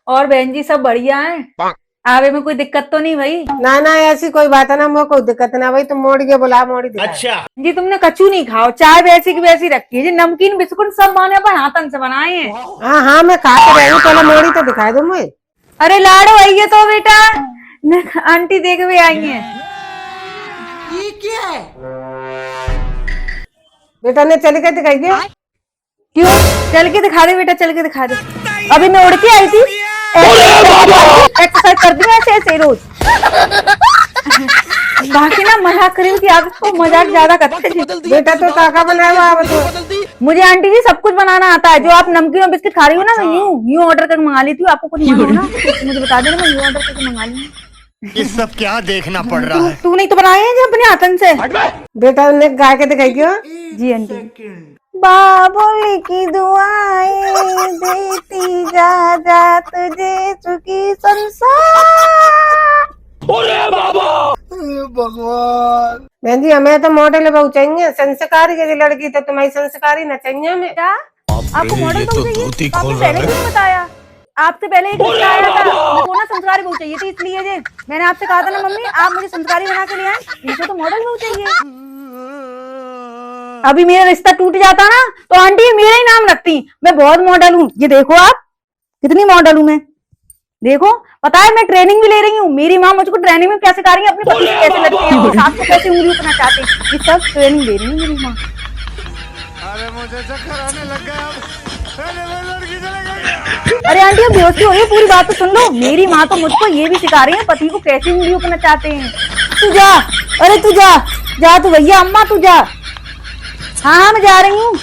और बहन जी सब बढ़िया है? आवे में कोई दिक्कत तो नहीं भाई? ना ना ऐसी कोई बात है ना, मुझे कोई दिक्कत ना भाई, तुम मोड़ के बुला मोड़ी दिखा। अच्छा जी तुमने कचू नहीं खाओ, चाय वैसी की वैसी रखी है जी, नमकीन बिस्कुट सब माने अपन हाथन से बनाए हैं। हाँ हाँ मैं खा के रही हूँ, पहले मोड़ी तो दिखा दो मुझे। अरे लाडो आइए तो बेटा, आंटी देख भी आई है। ये क्या है बेटा, ने चल के दिखाइए। क्यों? चल के दिखा दे बेटा, चल के दिखा दे। अभी मैं उड़ के आई थी, एक्सरसाइज करती हूँ ऐसे ऐसे रोज। बाकी ना मजाक करें की आदत को मजाक ज्यादा करते हैं। बेटा तो काका बनाया हुआ आप तो। मुझे आंटी जी सब कुछ बनाना आता है। जो आप नमकीन और बिस्किट खा रही हो ना, मैं यूं ऑर्डर करके मंगा लेती हूँ। आपको कुछ मंगाना हो ना मुझे बता देना, मैं यूं ऑर्डर करके मंगा लूंगी। ये सब क्या देखना पड़ रहा है। तू नहीं तो बनाए हैं जो अपने हाथन से? बेटा ने गा के दिखाइए। जी आंटी। बाबुल की दुआएं देती जा जा तुझे चुकी संसार। भगवान बहन जी, हमें तो मॉडल बहुत चाहिए, संस्कारी की लड़की तो तुम्हारी संस्कारी न चाहिए हमें। क्या आपको मॉडल बहू चाहिए? आपने पहले क्यों बताया? आपसे पहले एक रिश्ता आया था, मुझको ना संस्कारी बहू चाहिए थी, इसलिए जे मैंने आपसे कहा था ना मम्मी आप मुझे संस्कारी बना के ले आए, इनको तो मॉडल बहू चाहिए। अभी मेरा रिश्ता टूट जाता ना तो आंटी मेरा ही नाम रखती। मैं बहुत मॉडल हूँ, ये देखो आप कितनी मॉडल हूँ मैं। देखो पता है मैं ट्रेनिंग भी ले रही हूँ। मेरी माँ मुझको ट्रेनिंग में कैसे करेंगे, अपने पति से कैसे लड़की है, सास को कैसे उंगली उठना चाहते हैं, ये सब ट्रेनिंग दे रही है मेरी माँ। अरे मुझे चक्कर आने लग गया लड़की चले गई। अरे आंटी अब बेहोशी हो रही है, पूरी बात तो सुन लो। मेरी माँ तो मुझको ये भी सिखा रही है पति को कैसे उंगली उठना चाहते हैं। तू जा, अरे तू जा जा, तू भैया अम्मा तू जा। हाँ मैं जा रही हूँ।